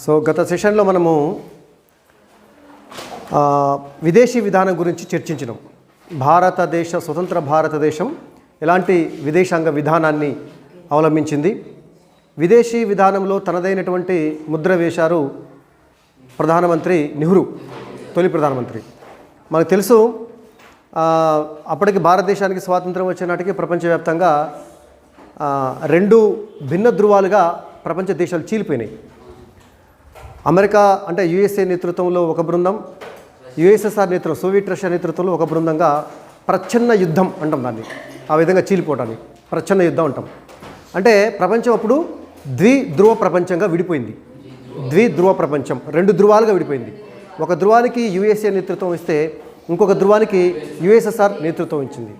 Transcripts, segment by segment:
So గత సెషన్లో మనము విదేశీ విధానం గురించి చర్చించినాం. స్వతంత్ర భారతదేశం ఎలాంటి విదేశాంగ విధానాన్ని అవలంబించింది, విదేశీ విధానంలో తనదైనటువంటి ముద్ర వేశారు ప్రధానమంత్రి నెహ్రూ, తొలి ప్రధానమంత్రి. మనకు తెలుసు అప్పటికి భారతదేశానికి స్వాతంత్రం వచ్చే నాటికి ప్రపంచవ్యాప్తంగా రెండు భిన్న ధృవాలుగా ప్రపంచ దేశాలు చీలిపోయినాయి. అమెరికా అంటే యుఎస్ఏ నేతృత్వంలో ఒక బృందం, యుఎస్ఎస్ఆర్ నేతృత్వం సోవియట్ రష్యా నేతృత్వంలో ఒక బృందంగా ప్రచ్ఛన్న యుద్ధం అంటాం దాన్ని. ఆ విధంగా చీలిపోవటాన్ని ప్రచ్ఛన్న యుద్ధం అంటాం. అంటే ప్రపంచం అప్పుడు ద్విధ్రువ ప్రపంచంగా విడిపోయింది. ద్విధ్రువ ప్రపంచం రెండు ధృవాలుగా విడిపోయింది. ఒక ధృవానికి యుఎస్ఏ నేతృత్వం ఇస్తే ఇంకొక ధృవానికి యుఎస్ఎస్ఆర్ నేతృత్వం ఇచ్చింది.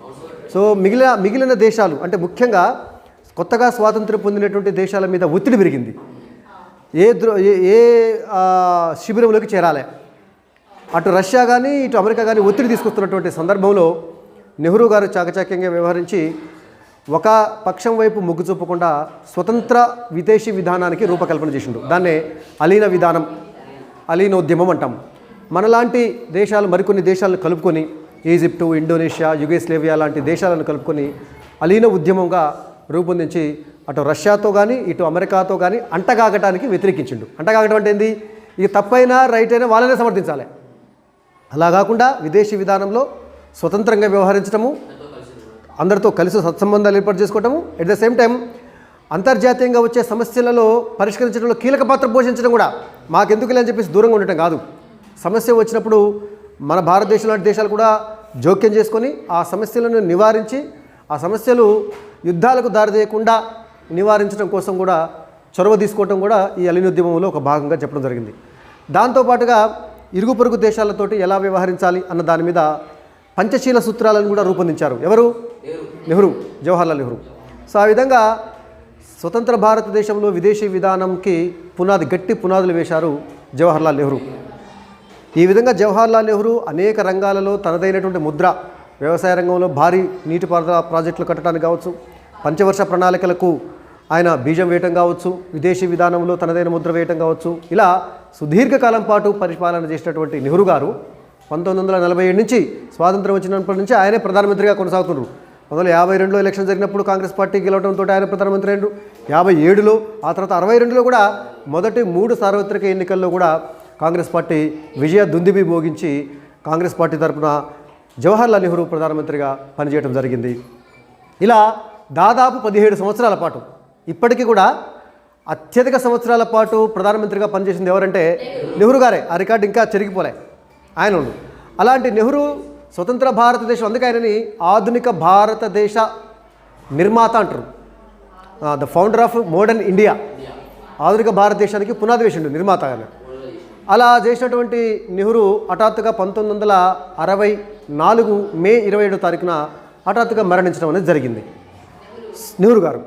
సో మిగిలిన దేశాలు అంటే ముఖ్యంగా కొత్తగా స్వాతంత్ర్యం పొందినటువంటి దేశాల మీద ఒత్తిడి పెరిగింది. ఏ శిబిరంలోకి చేరాలి, అటు రష్యా కానీ ఇటు అమెరికా కానీ ఒత్తిడి తీసుకొస్తున్నటువంటి సందర్భంలో నెహ్రూ గారు చాకచక్యంగా వ్యవహరించి ఒక పక్షం వైపు మొగ్గు చూపకుండా స్వతంత్ర విదేశీ విధానానికి రూపకల్పన చేసిండు. దాన్నే అలీనోద్యమం అంటాం. మనలాంటి దేశాలు మరికొన్ని దేశాలను కలుపుకొని ఈజిప్టు, ఇండోనేషియా, యుగోస్లేవియా లాంటి దేశాలను కలుపుకొని అలీన ఉద్యమంగా రూపొందించి అటు రష్యాతో కానీ ఇటు అమెరికాతో కానీ అంటగాగటానికి వ్యతిరేకించిండు. అంటగాగటం అంటే ఏంది? ఇది తప్పైనా రైట్ అయినా వాళ్ళనే సమర్థించాలి. అలా కాకుండా విదేశీ విధానంలో స్వతంత్రంగా వ్యవహరించడము, అందరితో కలిసి సత్సంబంధాలు ఏర్పాటు చేసుకోవటము, ఎట్ ద సేమ్ టైం అంతర్జాతీయంగా వచ్చే సమస్యలలో పరిష్కరించడంలో కీలక పాత్ర పోషించడం కూడా. మాకెందుకులే అని చెప్పేసి దూరంగా ఉండటం కాదు. సమస్య వచ్చినప్పుడు మన భారతదేశం లాంటి దేశాలు కూడా జోక్యం చేసుకొని ఆ సమస్యలను నివారించి ఆ సమస్యలు యుద్ధాలకు దారితీయకుండా నివారించడం కోసం కూడా చొరవ తీసుకోవడం కూడా ఈ అలీనోద్యమంలో ఒక భాగంగా చెప్పడం జరిగింది. దాంతోపాటుగా ఇరుగు పొరుగు దేశాలతోటి ఎలా వ్యవహరించాలి అన్న దాని మీద పంచశీల సూత్రాలను కూడా రూపొందించారు. ఎవరు? నెహ్రూ, జవహర్లాల్ నెహ్రూ. సో ఆ విధంగా స్వతంత్ర భారతదేశంలో విదేశీ విధానంకి గట్టి పునాదులు వేశారు జవహర్లాల్ నెహ్రూ. ఈ విధంగా జవహర్లాల్ నెహ్రూ అనేక రంగాలలో తనదైనటువంటి ముద్ర, వ్యవసాయ రంగంలో భారీ నీటిపారుదల ప్రాజెక్టులు కట్టడానికి కావచ్చు, పంచవర్ష ప్రణాళికలకు ఆయన బీజం వేయటం కావచ్చు, విదేశీ విధానంలో తనదైన ముద్ర వేయటం కావచ్చు, ఇలా సుదీర్ఘకాలం పాటు పరిపాలన చేసినటువంటి నెహ్రూ గారు 1947 నుంచి స్వాతంత్రం వచ్చినప్పటి నుంచి ఆయనే ప్రధానమంత్రిగా కొనసాగుతున్నారు. 1952లో ఎలక్షన్ జరిగినప్పుడు కాంగ్రెస్ పార్టీ గెలవడంతో ఆయన ప్రధానమంత్రి అయ్యారు. 57లో, ఆ తర్వాత 62లో కూడా మొదటి 3 సార్వత్రిక ఎన్నికల్లో కూడా కాంగ్రెస్ పార్టీ విజయ దుందుబి మోగించి కాంగ్రెస్ పార్టీ తరఫున జవహర్లాల్ నెహ్రూ ప్రధానమంత్రిగా పనిచేయడం జరిగింది. ఇలా దాదాపు 17 సంవత్సరాల పాటు, ఇప్పటికీ కూడా అత్యధిక సంవత్సరాల పాటు ప్రధానమంత్రిగా పనిచేసింది ఎవరంటే నెహ్రూ గారే. ఆ రికార్డు ఇంకా చెరిగిపోలే ఆయన. అలాంటి నెహ్రూ స్వతంత్ర భారతదేశం, అందుకే ఆయనని ఆధునిక భారతదేశ నిర్మాత అంటారు. The founder of modern India. ఆధునిక భారతదేశానికి పునాది వేసిండు నిర్మాత ఆయన. అలా చేసినటువంటి నెహ్రూ హఠాత్తుగా 1964 మే 27వ తారీఖున హఠాత్తుగా మరణించడం అనేది జరిగింది. నెహ్రూ గారు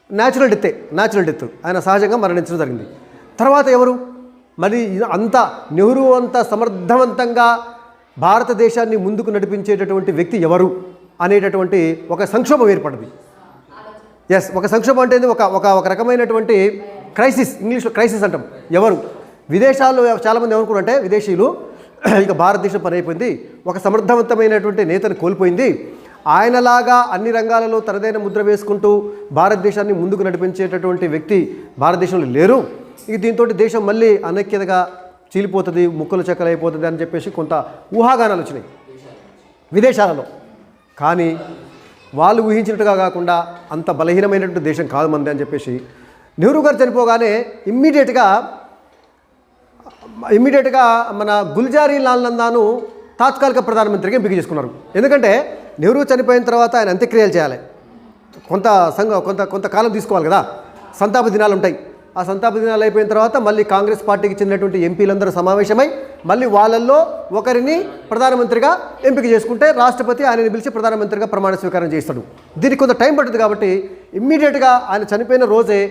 న్యాచురల్ డెత్, ఆయన సహజంగా మరణించడం జరిగింది. తర్వాత ఎవరు మరి నెహ్రూ అంత సమర్థవంతంగా భారతదేశాన్ని ముందుకు నడిపించేటటువంటి వ్యక్తి ఎవరు అనేటటువంటి ఒక సంక్షోభం ఏర్పడింది. ఒక సంక్షోభం అంటే ఒక రకమైనటువంటి క్రైసిస్, ఇంగ్లీష్లో క్రైసిస్ అంటాం. ఎవరు? విదేశాల్లో చాలామంది ఏమనుకుంటే విదేశీయులు ఇక భారతదేశం పని అయిపోయింది, ఒక సమర్థవంతమైనటువంటి నేతను కోల్పోయింది, ఆయనలాగా అన్ని రంగాలలో తనదైన ముద్ర వేసుకుంటూ భారతదేశాన్ని ముందుకు నడిపించేటటువంటి వ్యక్తి భారతదేశంలో లేరు, ఇక దీంతో దేశం మళ్ళీ అనైక్యతగా చీలిపోతుంది, ముక్కలు చెక్కలు అయిపోతుంది అని చెప్పేసి కొంత ఊహాగానాలు వచ్చినాయి విదేశాలలో. కానీ వాళ్ళు ఊహించినట్టుగా కాకుండా అంత బలహీనమైనటువంటి దేశం కాదు మంది అని చెప్పేసి నెహ్రూ గారు చనిపోగానే ఇమ్మీడియట్గా మన గుల్జారీ లాల్ నందాను తాత్కాలిక ప్రధానమంత్రిగా ఎంపిక చేసుకున్నారు. ఎందుకంటే నెహ్రూ చనిపోయిన తర్వాత ఆయన అంత్యక్రియలు చేయాలి, కొంతకాలం తీసుకోవాలి కదా, సంతాప దినాలు ఉంటాయి. ఆ సంతాప దినాలు అయిపోయిన తర్వాత మళ్ళీ కాంగ్రెస్ పార్టీకి చెందినటువంటి ఎంపీలందరూ సమావేశమై మళ్ళీ వాళ్ళల్లో ఒకరిని ప్రధానమంత్రిగా ఎంపిక చేసుకుంటే రాష్ట్రపతి ఆయనని పిలిచి ప్రధానమంత్రిగా ప్రమాణ స్వీకారం చేస్తాడు. దీనికి కొంత టైం పడుతుంది. కాబట్టి ఇమ్మీడియట్గా ఆయన చనిపోయిన రోజే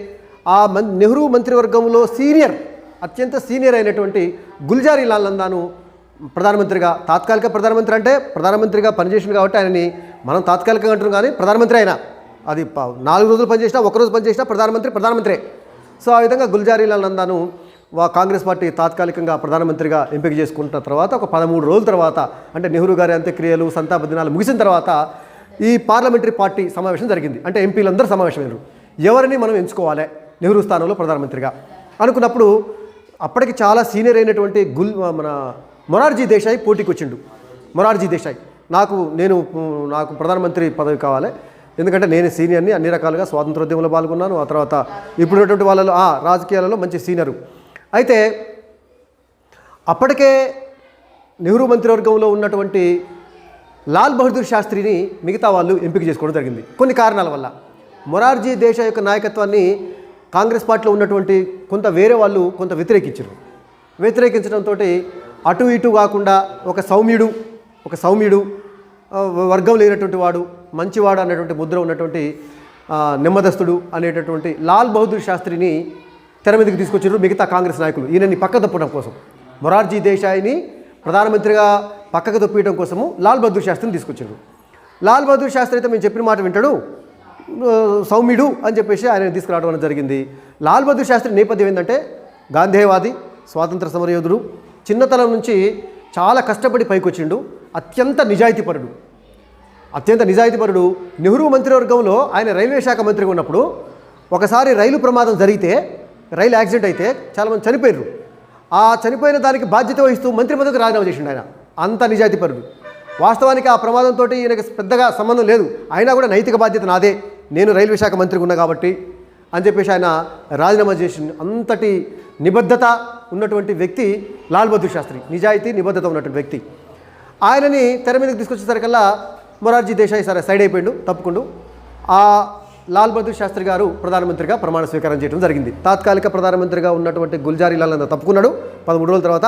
ఆ నెహ్రూ మంత్రివర్గంలో అత్యంత సీనియర్ అయినటువంటి గుల్జారీ లాల్ నందాను ప్రధానమంత్రిగా, తాత్కాలిక ప్రధానమంత్రి అంటే ప్రధానమంత్రిగా పనిచేసింది కాబట్టి ఆయనని మనం తాత్కాలికంగా అంటున్నాం, కానీ ప్రధానమంత్రి అయినా అది 4 రోజులు పనిచేసినా 1 రోజు పనిచేసినా ప్రధానమంత్రే. సో ఆ విధంగా గుల్జారీ లాల్ నందాను కాంగ్రెస్ పార్టీ తాత్కాలికంగా ప్రధానమంత్రిగా ఎంపిక చేసుకుంటున్న తర్వాత ఒక 13 రోజుల తర్వాత, అంటే నెహ్రూ గారి అంత్యక్రియలు సంతాప దినాలు ముగిసిన తర్వాత ఈ పార్లమెంటరీ పార్టీ సమావేశం జరిగింది. అంటే ఎంపీలందరూ సమావేశమయ్యారు. ఎవరిని మనం ఎంచుకోవాలి నెహ్రూ స్థానంలో ప్రధానమంత్రిగా అనుకున్నప్పుడు అప్పటికి చాలా సీనియర్ అయినటువంటి మన మొరార్జీ దేశాయ్ పోటీకి వచ్చిండు. మొరార్జీ దేశాయ్ నాకు ప్రధానమంత్రి పదవి కావాలి, ఎందుకంటే నేను సీనియర్ని, అన్ని రకాలుగా స్వాతంత్రోద్యమంలో పాల్గొన్నాను, ఆ తర్వాత ఇప్పుడున్నటువంటి వాళ్ళలో రాజకీయాలలో మంచి సీనియరు. అయితే అప్పటికే నెహ్రూ మంత్రివర్గంలో ఉన్నటువంటి లాల్ బహదూర్ శాస్త్రిని మిగతా వాళ్ళు ఎంపిక చేసుకోవడం జరిగింది కొన్ని కారణాల వల్ల. మొరార్జీ దేశాయ్ యొక్క నాయకత్వాన్ని కాంగ్రెస్ పార్టీలో ఉన్నటువంటి కొంత వేరే వాళ్ళు కొంత వ్యతిరేకించడంతో అటు ఇటు కాకుండా ఒక సౌమ్యుడు వర్గం లేనటువంటి వాడు, మంచివాడు అనేటువంటి ముద్ర ఉన్నటువంటి నెమ్మదస్తుడు అనేటటువంటి లాల్ బహదూర్ శాస్త్రిని తెర మీదకి తీసుకొచ్చారు మిగతా కాంగ్రెస్ నాయకులు. ఈయనని పక్క తప్పడం కోసం, మొరార్జీ దేశాయ్ని ప్రధానమంత్రిగా పక్కకు తప్పియడం కోసము లాల్ బహదూర్ శాస్త్రిని తీసుకొచ్చారు. లాల్ బహదూర్ శాస్త్రి అయితే మేము చెప్పిన మాట వింటాడు, సౌమ్యుడు అని చెప్పేసి ఆయన తీసుకురావడం అనేది జరిగింది. లాల్ బహదూర్ శాస్త్రి నేపథ్యం ఏంటంటే గాంధేయవాది, స్వాతంత్ర సమరయోధుడు, చిన్నతనం నుంచి చాలా కష్టపడి పైకొచ్చిండు, అత్యంత నిజాయితీపరుడు. నెహ్రూ మంత్రివర్గంలో ఆయన రైల్వే శాఖ మంత్రిగా ఉన్నప్పుడు ఒకసారి రైలు ప్రమాదం జరిగితే, రైలు యాక్సిడెంట్ అయితే చాలామంది చనిపోయారు. ఆ చనిపోయిన దానికి బాధ్యత వహిస్తూ మంత్రి పదవికి రాజీనామా చేసిండు. ఆయన అంత నిజాయితీపరుడు. వాస్తవానికి ఆ ప్రమాదంతో ఈయనకి పెద్దగా సంబంధం లేదు, అయినా కూడా నైతిక బాధ్యత నాదే, నేను రైల్వే శాఖ మంత్రిగా ఉన్నా కాబట్టి అని చెప్పేసి ఆయన రాజీనామా చేసిండు. అంతటి నిబద్ధత ఉన్నటువంటి వ్యక్తి లాల్ బహదూర్ శాస్త్రి, నిబద్ధత ఉన్నటువంటి వ్యక్తి. ఆయనని తెర మీదకి తీసుకొచ్చేసరికల్లా మొరార్జీ దేశాయ్ సరే సైడ్ అయిపోయిండు, తప్పుకుండు. ఆ లాల్ బహదూర్ శాస్త్రి గారు ప్రధానమంత్రిగా ప్రమాణ స్వీకారం చేయడం జరిగింది. తాత్కాలిక ప్రధానమంత్రిగా ఉన్నటువంటి గుల్జారీ లాల్ నందా తప్పుకున్నాడు. 13 రోజుల తర్వాత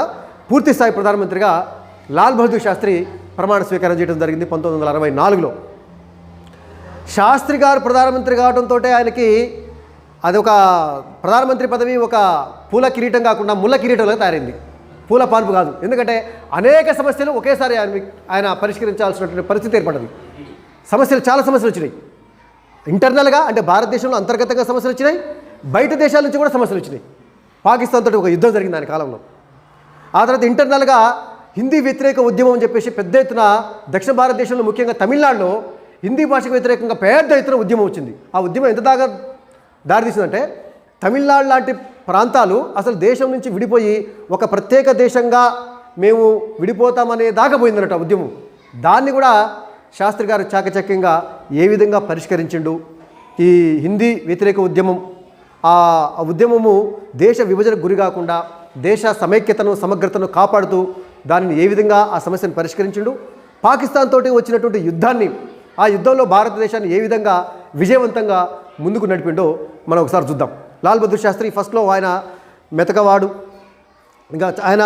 పూర్తి స్థాయి ప్రధానమంత్రిగా లాల్ బహదూర్ శాస్త్రి ప్రమాణ స్వీకారం చేయడం జరిగింది 1964లో. శాస్త్రి గారు ప్రధానమంత్రి కావడంతో ఆయనకి అదొక ప్రధానమంత్రి పదవి ఒక పూల కిరీటం కాకుండా ముళ్ళ కిరీటంలో తయారైంది, పూల పాన్పు కాదు. ఎందుకంటే అనేక సమస్యలు ఒకేసారి ఆయన పరిష్కరించాల్సినటువంటి పరిస్థితి ఏర్పడింది. చాలా సమస్యలు వచ్చినాయి. ఇంటర్నల్గా అంటే భారతదేశంలో అంతర్గతంగా సమస్యలు వచ్చినాయి, బయట దేశాల నుంచి కూడా సమస్యలు వచ్చినాయి. పాకిస్తాన్ తోటి ఒక యుద్ధం జరిగింది ఆయన కాలంలో. ఆ తర్వాత ఇంటర్నల్గా హిందీ వ్యతిరేక ఉద్యమం అని చెప్పేసి పెద్ద ఎత్తున దక్షిణ భారతదేశంలో ముఖ్యంగా తమిళనాడులో హిందీ భాషకు వ్యతిరేకంగా పెద్ద ఎత్తున ఉద్యమం వచ్చింది. ఆ ఉద్యమం ఎంత దాకా దారితీసిందంటే తమిళనాడు లాంటి ప్రాంతాలు అసలు దేశం నుంచి విడిపోయి ఒక ప్రత్యేక దేశంగా మేము విడిపోతామనే దాకా పోయిందన్నట్టు ఆ ఉద్యమం. దాన్ని కూడా శాస్త్రి గారు చాకచక్యంగా ఏ విధంగా పరిష్కరించిండు. ఈ హిందీ వ్యతిరేక ఉద్యమం, ఆ ఉద్యమము దేశ విభజనకు గురి కాకుండా దేశ సమైక్యతను సమగ్రతను కాపాడుతూ దానిని ఏ విధంగా ఆ సమస్యను పరిష్కరించిండు. పాకిస్తాన్ తోటి వచ్చినటువంటి యుద్ధాన్ని, ఆ యుద్ధంలో భారతదేశాన్ని ఏ విధంగా విజయవంతంగా ముందుకు నడిపిండో మనం ఒకసారి చూద్దాం. లాల్ బహదూర్ శాస్త్రి ఫస్ట్లో ఆయన మెతకవాడు, ఇంకా ఆయన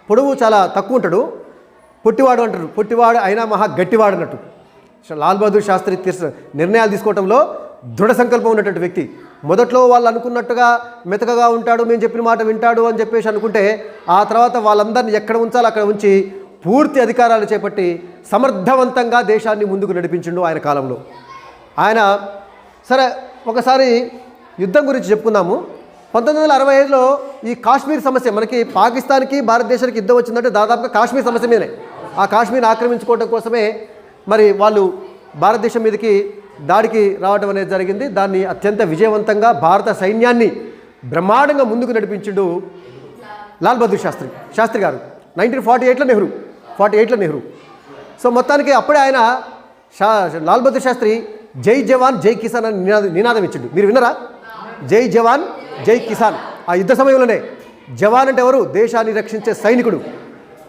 పొడవు చాలా తక్కువ ఉంటాడు, పొట్టివాడు అంటారు. పొట్టివాడు అయినా మహా గట్టివాడు అన్నట్టు. లాల్ బహదూర్ శాస్త్రి నిర్ణయాలు తీసుకోవడంలో దృఢ సంకల్పం ఉన్నటువంటి వ్యక్తి. మొదట్లో వాళ్ళు అనుకున్నట్టుగా మెతకగా ఉంటాడు, మేము చెప్పిన మాట వింటాడు అని చెప్పేసి అనుకుంటే ఆ తర్వాత వాళ్ళందరినీ ఎక్కడ ఉంచాలో అక్కడ ఉంచి పూర్తి అధికారాలు చేపట్టి సమర్థవంతంగా దేశాన్ని ముందుకు నడిపించిండు ఆయన కాలంలో. ఆయన సరే ఒకసారి యుద్ధం గురించి చెప్పుకుందాము. 1965లో ఈ కాశ్మీర్ సమస్య, మనకి పాకిస్తాన్కి భారతదేశానికి యుద్ధం వచ్చిందంటే దాదాపుగా కాశ్మీర్ సమస్య మీదనే. ఆ కాశ్మీర్ ఆక్రమించుకోవడం కోసమే మరి వాళ్ళు భారతదేశం మీదకి దాడికి రావడం అనేది జరిగింది. దాన్ని అత్యంత విజయవంతంగా భారత సైన్యాన్ని బ్రహ్మాండంగా ముందుకు నడిపించిండు లాల్ బహదూర్ శాస్త్రి గారు. 1948లో నెహ్రూ. సో మొత్తానికి అప్పుడే ఆయన లాల్ బహదూర్ శాస్త్రి జై జవాన్ జై కిసాన్ అని నినాదం ఇచ్చిండు. మీరు విన్నారా? జై జవాన్ జై కిసాన్. ఆ యుద్ధ సమయంలోనే జవాన్ అంటే ఎవరు? దేశాన్ని రక్షించే సైనికుడు.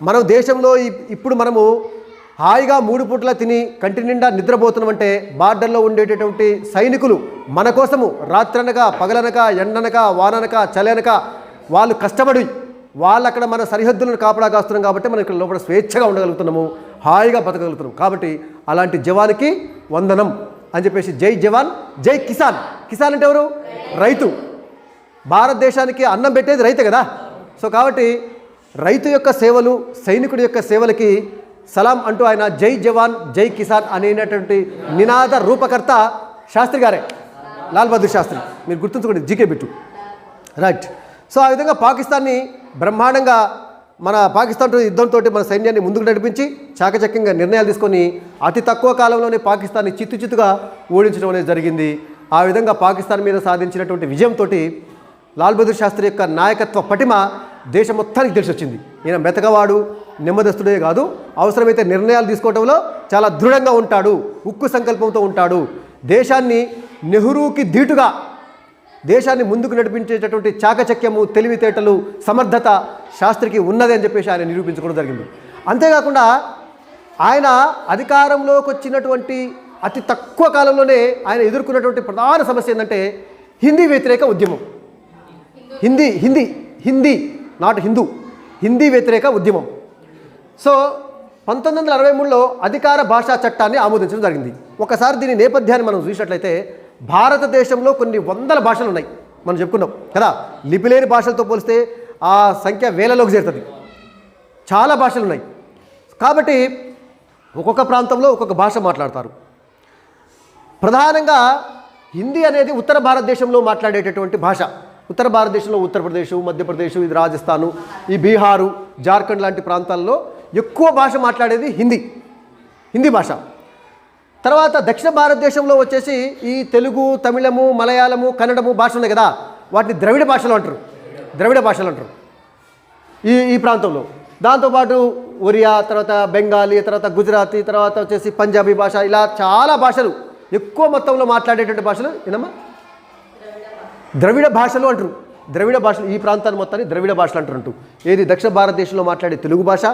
మనం దేశంలో ఇప్పుడు మనము హాయిగా 3 పూటలా తిని కంటి నిండా నిద్రపోతున్నామంటే బార్డర్లో ఉండేటటువంటి సైనికులు మన కోసము రాత్రనక పగలనక ఎండనక వాననక చలనక వాళ్ళు కష్టపడి వాళ్ళు అక్కడ మన సరిహద్దులను కాపలా కాస్తున్నాం కాబట్టి మనం ఇక్కడ లోపల స్వేచ్ఛగా ఉండగలుగుతున్నాము, హాయిగా బతకగలుగుతున్నాం. కాబట్టి అలాంటి జవాన్కి వందనం అని చెప్పేసి జై జవాన్ జై కిసాన్. కిసాన్ అంటే ఎవరు? రైతు. భారతదేశానికి అన్నం పెట్టేది రైతే కదా. సో కాబట్టి రైతు యొక్క సేవలు, సైనికుడి యొక్క సేవలకి సలాం అంటూ ఆయన జై జవాన్ జై కిసాన్ అనేటటువంటి నినాద రూపకర్త శాస్త్రి గారే, లాల్ బహదూర్ శాస్త్రి. మీరు గుర్తుంచుకోండి, జీకే బిట్టు. రైట్. సో ఆ విధంగా పాకిస్తాన్ని బ్రహ్మాండంగా మన పాకిస్తాన్తో యుద్ధంతో మన సైన్యాన్ని ముందుకు నడిపించి చాకచక్యంగా నిర్ణయాలు తీసుకొని అతి తక్కువ కాలంలోనే పాకిస్తాన్ని చిత్తుగా ఓడించడం అనేది జరిగింది. ఆ విధంగా పాకిస్తాన్ మీద సాధించినటువంటి విజయంతో లాల్ బహదూర్ శాస్త్రి యొక్క నాయకత్వ పటిమ దేశం మొత్తానికి తెలిసి వచ్చింది. ఈయన మెతకవాడు, నెమ్మదస్తుడే కాదు, అవసరమైతే నిర్ణయాలు తీసుకోవడంలో చాలా దృఢంగా ఉంటాడు, ఉక్కు సంకల్పంతో ఉంటాడు. దేశాన్ని నెహ్రూకి ధీటుగా దేశాన్ని ముందుకు నడిపించేటటువంటి చాకచక్యము, తెలివితేటలు, సమర్థత శాస్త్రికి ఉన్నది అని చెప్పేసి ఆయన నిరూపించుకోవడం జరిగింది. అంతేకాకుండా ఆయన అధికారంలోకి వచ్చినటువంటి అతి తక్కువ కాలంలోనే ఆయన ఎదుర్కొన్నటువంటి ప్రధాన సమస్య ఏంటంటే హిందీ వ్యతిరేక ఉద్యమం. హిందీ నాట్ హిందూ, హిందీ వ్యతిరేక ఉద్యమం. సో 1963లో అధికార భాషా చట్టాన్ని ఆమోదించడం జరిగింది. ఒకసారి దీని నేపథ్యాన్ని మనం చూసినట్లయితే భారతదేశంలో కొన్ని వందల భాషలు ఉన్నాయి, మనం చెప్పుకున్నాం కదా. లిపిలేని భాషలతో పోలిస్తే ఆ సంఖ్య వేలలోకి చేరుతుంది. చాలా భాషలు ఉన్నాయి కాబట్టి ఒక్కొక్క ప్రాంతంలో ఒక్కొక్క భాష మాట్లాడతారు. ప్రధానంగా హిందీ అనేది ఉత్తర భారతదేశంలో మాట్లాడేటటువంటి భాష. ఉత్తర భారతదేశంలో ఉత్తరప్రదేశ్, మధ్యప్రదేశ్, ఇది రాజస్థాను, ఈ బీహారు, జార్ఖండ్ లాంటి ప్రాంతాల్లో ఎక్కువ భాష మాట్లాడేది హిందీ భాష. తర్వాత దక్షిణ భారతదేశంలో వచ్చేసి ఈ తెలుగు, తమిళము, మలయాళము, కన్నడము భాష ఉన్నాయి కదా, వాటిని ద్రవిడ భాషలు అంటారు ఈ ప్రాంతంలో. దాంతోపాటు ఒరియా, తర్వాత బెంగాలీ, తర్వాత గుజరాతీ, తర్వాత వచ్చేసి పంజాబీ భాష, ఇలా చాలా భాషలు ఎక్కువ మొత్తంలో మాట్లాడేటువంటి భాషలు ఏనమ్మా ద్రవిడ భాషలు అంటారు. ద్రవిడ భాషలు ఈ ప్రాంతాన్ని మొత్తాన్ని ద్రవిడ భాషలు అంటారంటూ. ఏది దక్షిణ భారతదేశంలో మాట్లాడే తెలుగు భాష,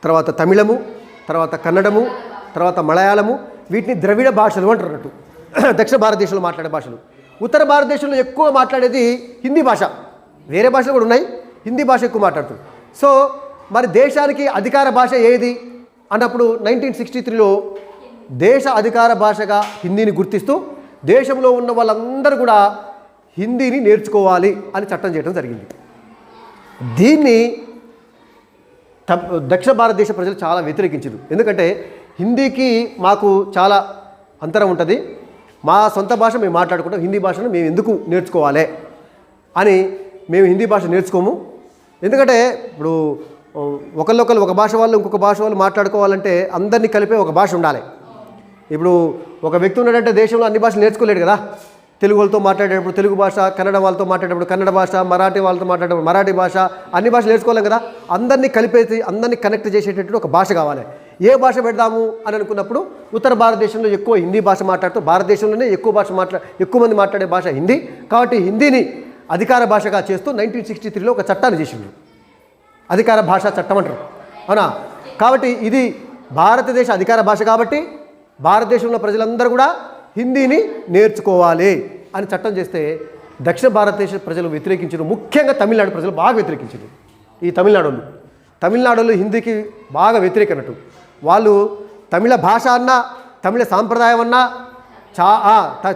తర్వాత తమిళము, తర్వాత కన్నడము, తర్వాత మలయాళము, వీటిని ద్రవిడ భాషలు అంటారు దక్షిణ భారతదేశంలో మాట్లాడే భాషలు. ఉత్తర భారతదేశంలో ఎక్కువ మాట్లాడేది హిందీ భాష. వేరే భాషలు కూడా ఉన్నాయి, హిందీ భాష ఎక్కువ మాట్లాడుతారు. సో మరి దేశానికి అధికార భాష ఏది అన్నప్పుడు 1963లో దేశ అధికార భాషగా హిందీని గుర్తిస్తూ దేశంలో ఉన్న వాళ్ళందరూ కూడా హిందీని నేర్చుకోవాలి అని చట్టం చేయడం జరిగింది. దీన్ని దక్షిణ భారతదేశ ప్రజలు చాలా వ్యతిరేకించారు. ఎందుకంటే హిందీకి మాకు చాలా అంతరం ఉంటుంది, మా సొంత భాష మేము మాట్లాడుకుంటాం, హిందీ భాషను మేము ఎందుకు నేర్చుకోవాలి అని మేము హిందీ భాష నేర్చుకోము. ఎందుకంటే ఇప్పుడు ఒకళ్ళొకళ్ళు ఒక భాష వాళ్ళు ఇంకొక భాష వాళ్ళు మాట్లాడుకోవాలంటే అందరినీ కలిపే ఒక భాష ఉండాలి. ఇప్పుడు ఒక వ్యక్తి ఉన్నాడంటే దేశంలో అన్ని భాషలు నేర్చుకోలేడు కదా. తెలుగు వాళ్ళతో మాట్లాడేటప్పుడు తెలుగు భాష, కన్నడ వాళ్ళతో మాట్లాడేటప్పుడు కన్నడ భాష, మరాఠీ వాళ్ళతో మాట్లాడేటప్పుడు మరాఠీ భాష, అన్ని భాషలు నేర్చుకోలేం కదా. అందరినీ కలిపేసి అందరినీ కనెక్ట్ చేసేటట్టు ఒక భాష కావాలి. ఏ భాష పెడదాము అని అనుకున్నప్పుడు ఉత్తర భారతదేశంలో ఎక్కువ హిందీ భాష మాట్లాడుతూ భారతదేశంలోనే ఎక్కువ మంది మాట్లాడే భాష హిందీ. కాబట్టి హిందీని అధికార భాషగా చేస్తూ 1963లో ఒక చట్టాన్ని చేసింది, అధికార భాషా చట్టం అంటారు, అవునా. కాబట్టి ఇది భారతదేశ అధికార భాష కాబట్టి భారతదేశంలో ప్రజలందరూ కూడా హిందీని నేర్చుకోవాలి అని చట్టం చేస్తే దక్షిణ భారతదేశ ప్రజలు వ్యతిరేకించారు. ముఖ్యంగా తమిళనాడు ప్రజలు బాగా వ్యతిరేకించారు. ఈ తమిళనాడు హిందీకి బాగా వ్యతిరేకనట్టు. వాళ్ళు తమిళ భాష అన్నా, తమిళ సాంప్రదాయం అన్నా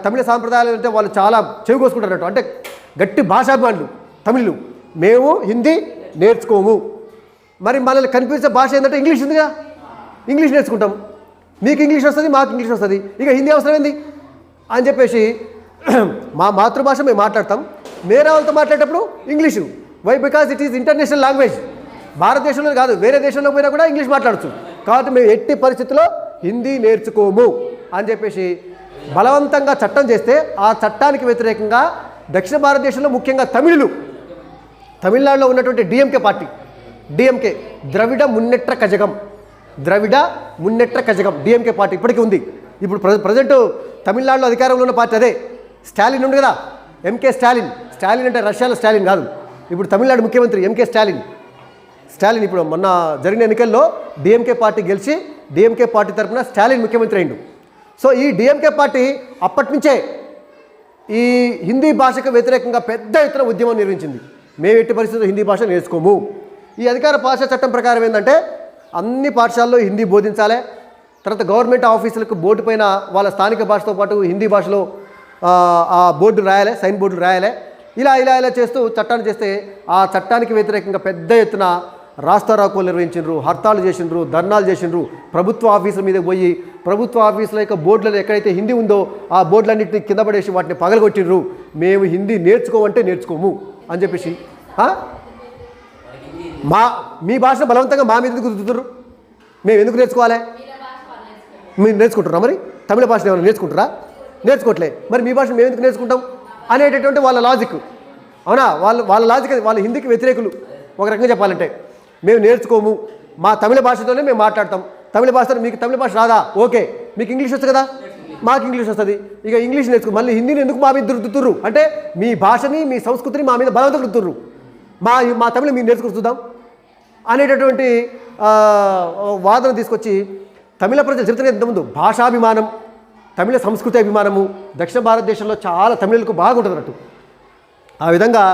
తమిళ సాంప్రదాయాలు అంటే వాళ్ళు చాలా చెవి కోసుకుంటారట. అంటే గట్టి భాషాభిమానులు తమిళులు. మేము హిందీ నేర్చుకోము, మరి మనల్ని కనిపించే భాష ఏంటంటే ఇంగ్లీష్ ఉందిగా, ఇంగ్లీష్ నేర్చుకుంటాం. మీకు ఇంగ్లీష్ వస్తుంది, మాకు ఇంగ్లీష్ వస్తుంది, ఇక హిందీ అవసరం ఏంది అని చెప్పేసి మా మాతృభాష మేము మాట్లాడతాం, వేరే వాళ్ళతో మాట్లాడేటప్పుడు English. Why? Because it is international language. భారతదేశంలో కాదు, వేరే దేశంలో పోయినా కూడా ఇంగ్లీష్ మాట్లాడచ్చు. కాబట్టి మేము ఎట్టి పరిస్థితుల్లో హిందీ నేర్చుకోము అని చెప్పేసి బలవంతంగా చట్టం చేస్తే ఆ చట్టానికి వ్యతిరేకంగా దక్షిణ భారతదేశంలో ముఖ్యంగా తమిళనాడులో ఉన్నటువంటి డిఎంకే పార్టీ, డిఎంకే ద్రవిడ మున్నెట్ర కజగం డిఎంకే పార్టీ ఇప్పటికీ ఉంది. ఇప్పుడు ప్రజెంట్ తమిళనాడులో అధికారంలో ఉన్న పార్టీ అదే. స్టాలిన్ ఉంది కదా, ఎంకే స్టాలిన్ అంటే రష్యాలో స్టాలిన్ కాదు, ఇప్పుడు తమిళనాడు ముఖ్యమంత్రి ఎంకే స్టాలిన్. ఇప్పుడు మొన్న జరిగిన ఎన్నికల్లో డిఎంకే పార్టీ గెలిచి డిఎంకే పార్టీ తరఫున స్టాలిన్ ముఖ్యమంత్రి అయిండు. సో ఈ డిఎంకే పార్టీ అప్పటి నుంచే ఈ హిందీ భాషకు వ్యతిరేకంగా పెద్ద ఎత్తున ఉద్యమం నిర్వహించింది. మేము ఎట్టి పరిస్థితుల్లో హిందీ భాష నేర్చుకోము. ఈ అధికార భాషా చట్టం ప్రకారం ఏంటంటే అన్ని పాఠశాలలో హిందీ బోధించాలి. తర్వాత గవర్నమెంట్ ఆఫీసులకు బోర్డు పైన వాళ్ళ స్థానిక భాషతో పాటు హిందీ భాషలో ఆ బోర్డు రాయాలి, సైన్ బోర్డులు రాయాలి. ఇలా చేస్తూ చట్టాన్ని చేస్తే ఆ చట్టానికి వ్యతిరేకంగా పెద్ద ఎత్తున రాస్తారోకోలు నిర్వహించిండ్రు, హర్తాలు చేసిండ్రు, ధర్నాలు చేసిండ్రు, ప్రభుత్వ ఆఫీసుల మీద పోయి ప్రభుత్వ ఆఫీసుల యొక్క బోర్డులలో ఎక్కడైతే హిందీ ఉందో ఆ బోర్డులన్నింటినీ కింద పడేసి వాటిని పగలగొట్టిర్రు. మేము హిందీ నేర్చుకోమంటే నేర్చుకోము అని చెప్పేసి మీ భాష బలవంతంగా మా మీద ఎందుకు రుద్దుతుర్రు? మేము ఎందుకు నేర్చుకోవాలి? మీరు నేర్చుకుంటున్నారా? మరి తమిళ భాషను ఏమైనా నేర్చుకుంటారా? నేర్చుకోవట్లే. మరి మీ భాషను మేము ఎందుకు నేర్చుకుంటాం అనేటటువంటి వాళ్ళ లాజిక్. అవునా? వాళ్ళ లాజిక్, వాళ్ళ హిందీకి వ్యతిరేకులు. ఒక రకంగా చెప్పాలంటే మేము నేర్చుకోము, మా తమిళ భాషతోనే మేము మాట్లాడతాం. తమిళ భాషతో మీకు తమిళ భాష రాదా? ఓకే, మీకు ఇంగ్లీష్ వస్తుంది కదా, మాకు ఇంగ్లీష్ వస్తుంది, ఇక ఇంగ్లీష్ నేర్చుకో. మళ్ళీ హిందీని ఎందుకు మా మీద రుద్దుతుర్రు అంటే మీ భాషని మీ సంస్కృతిని మా మీద బలవంతం రుద్దుతుర్రు. మా తమిళ మీరు నేర్చుకుందాం అనేటటువంటి వాదన తీసుకొచ్చి తమిళ ప్రజలు చెబుతున్న ఇంతకుముందు భాషాభిమానం, తమిళ సంస్కృతి అభిమానము దక్షిణ భారతదేశంలో చాలా తమిళులకు బాగా ఉంటుంది అన్నట్టు. ఆ విధంగా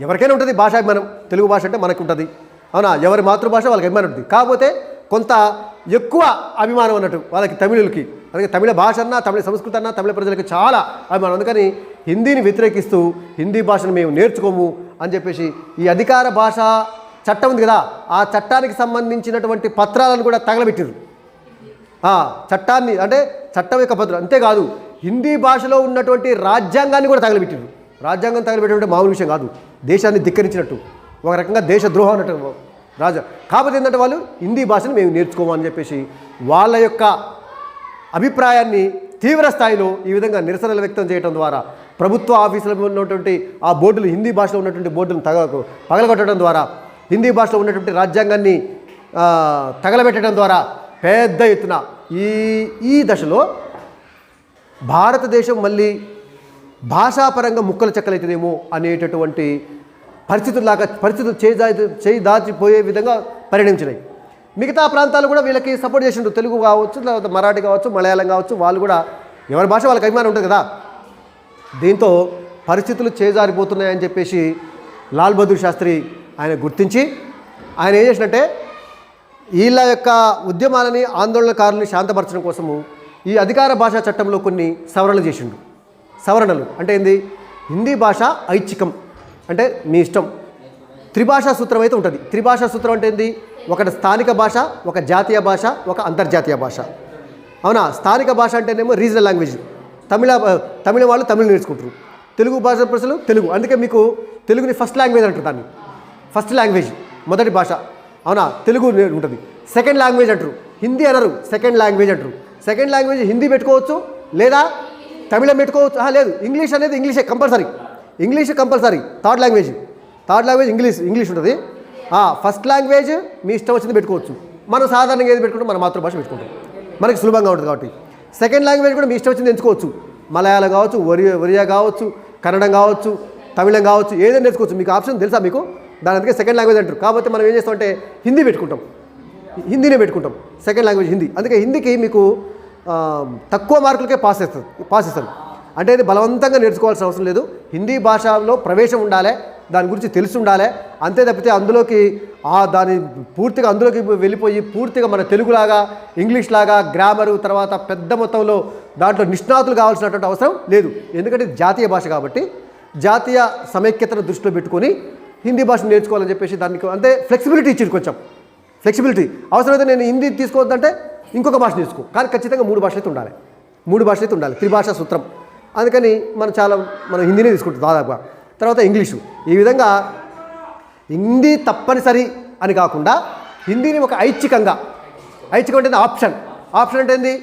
ఎవరికైనా ఉంటుంది భాషాభిమానం. తెలుగు భాష అంటే మనకు ఉంటుంది. అవునా? ఎవరి మాతృభాష వాళ్ళకి అభిమానం ఉంటుంది. కాకపోతే కొంత ఎక్కువ అభిమానం అన్నట్టు వాళ్ళకి తమిళులకి. అలాగే తమిళ భాష అన్నా తమిళ సంస్కృతి అన్నా తమిళ ప్రజలకు చాలా అభిమానం. అందుకని హిందీని వ్యతిరేకిస్తూ హిందీ భాషను మేము నేర్చుకోము అని చెప్పేసి ఈ అధికార భాష చట్టం ఉంది కదా, ఆ చట్టానికి సంబంధించినటువంటి పత్రాలను కూడా తగలబెట్టారు. చట్టాన్ని అంటే చట్టం యొక్క పత్రం అంతేకాదు, హిందీ భాషలో ఉన్నటువంటి రాజ్యాంగాన్ని కూడా తగలబెట్టారు. రాజ్యాంగం తగలబెట్టే మామూలు విషయం కాదు, దేశాన్ని ధిక్కరించినట్టు, ఒక రకంగా దేశద్రోహం అన్నట్టు కాకపోతే ఏంటంటే వాళ్ళు హిందీ భాషను మేము నేర్చుకోమని చెప్పేసి వాళ్ళ యొక్క అభిప్రాయాన్ని తీవ్ర స్థాయిలో ఈ విధంగా నిరసనలు వ్యక్తం చేయడం ద్వారా ప్రభుత్వ ఆఫీసులలో ఉన్నటువంటి ఆ బోర్డులు, హిందీ భాషలో ఉన్నటువంటి బోర్డులను పగలగొట్టడం ద్వారా, హిందీ భాషలో ఉన్నటువంటి రాజ్యాంగాన్ని తగలబెట్టడం ద్వారా పెద్ద ఎత్తున ఈ దశలో భారతదేశం మళ్ళీ భాషాపరంగా ముక్కలు చెక్కలవుతుందేమో అనేటటువంటి పరిస్థితులు చేయి దాచిపోయే విధంగా పరిణమించినాయి. మిగతా ప్రాంతాలు కూడా వీళ్ళకి సపోర్ట్ చేసిండ్రు. తెలుగు కావచ్చు, లేకపోతే మరాఠీ కావచ్చు, మలయాళం కావచ్చు, వాళ్ళు కూడా ఎవరి భాష వాళ్ళకి అభిమానం ఉంటుంది కదా. దీంతో పరిస్థితులు చేజారిపోతున్నాయని చెప్పేసి లాల్ బహదూర్ శాస్త్రి ఆయన గుర్తించి ఆయన ఏం చేసినట్టే వీళ్ళ యొక్క ఉద్యమాలని ఆందోళనకారులని శాంతపరచడం కోసము ఈ అధికార భాషా చట్టంలో కొన్ని సవరణలు చేసిండు. సవరణలు అంటే ఏంది? హిందీ భాష ఐచ్ఛికం అంటే మీ ఇష్టం. త్రిభాషా సూత్రం అయితే ఉంటుంది. త్రిభాషా సూత్రం అంటే ఏంది? ఒకటి స్థానిక భాష, ఒక జాతీయ భాష, ఒక అంతర్జాతీయ భాష. అవునా? స్థానిక భాష అంటేనేమో రీజనల్ లాంగ్వేజ్. తమిళ వాళ్ళు తమిళ్ నేర్చుకుంటారు, తెలుగు భాష ప్రజలు తెలుగు. అందుకే మీకు తెలుగుని ఫస్ట్ లాంగ్వేజ్ అంటారు. దాన్ని ఫస్ట్ లాంగ్వేజ్, మొదటి భాష. అవునా? తెలుగు ఉంటుంది. సెకండ్ లాంగ్వేజ్ అంటారు, హిందీ అనరు, సెకండ్ లాంగ్వేజ్ అంటారు. సెకండ్ లాంగ్వేజ్ హిందీ పెట్టుకోవచ్చు లేదా తమిళం పెట్టుకోవచ్చు. లేదు, ఇంగ్లీష్ అనేది ఇంగ్లీషే compulsory. English compulsory. Third language English ఉంటుంది. ఫస్ట్ లాంగ్వేజ్ మీ ఇష్టం వచ్చింది పెట్టుకోవచ్చు. మనం సాధారణంగా ఏది పెట్టుకుంటాం? మన మాతృభాష పెట్టుకుంటాం, మనకి సులభంగా ఉంటుంది కాబట్టి. సెకండ్ లాంగ్వేజ్ కూడా మీ ఇష్టం వచ్చింది ఎంచుకోవచ్చు. మలయాళం కావచ్చు, ఒరియా కావచ్చు, కన్నడం కావచ్చు, తమిళం కావచ్చు, ఏదైనా నేర్చుకోవచ్చు. మీకు ఆప్షన్ తెలుసా మీకు? దాని అందుకే సెకండ్ లాంగ్వేజ్ అంటారు. కాకపోతే మనం ఏం చేస్తామంటే హిందీనే పెట్టుకుంటాం సెకండ్ లాంగ్వేజ్ హిందీ. అందుకే హిందీకి మీకు తక్కువ మార్కులకే పాస్ ఇస్తారు. అంటే ఇది బలవంతంగా నేర్చుకోవాల్సిన అవసరం లేదు. హిందీ భాషలో ప్రవేశం ఉండాలి, దాని గురించి తెలిసి ఉండాలి. అంతే తప్పితే అందులోకి పూర్తిగా వెళ్ళిపోయి పూర్తిగా మన తెలుగులాగా ఇంగ్లీష్ లాగా గ్రామరు తర్వాత పెద్ద మొత్తంలో దాంట్లో నిష్ణాతులు కావాల్సినటువంటి అవసరం లేదు. ఎందుకంటే జాతీయ భాష కాబట్టి జాతీయ సమైక్యతను దృష్టిలో పెట్టుకొని హిందీ భాషను నేర్చుకోవాలని చెప్పేసి దానికి అంటే ఫ్లెక్సిబిలిటీ ఇచ్చింది. కొంచెం ఫ్లెక్సిబిలిటీ అవసరమైతే నేను హిందీ తీసుకోవద్దంటే ఇంకొక భాష తీసుకో, కానీ ఖచ్చితంగా 3 భాషలు అయితే ఉండాలి. త్రిభాషా సూత్రం. అందుకని మనం హిందీనే తీసుకుంటాం దాదాపుగా. తర్వాత ఇంగ్లీషు. ఈ విధంగా హిందీ తప్పనిసరి అని కాకుండా హిందీని ఒక ఐచ్ఛికం అంటే ఆప్షన్ అంటే ఏంది?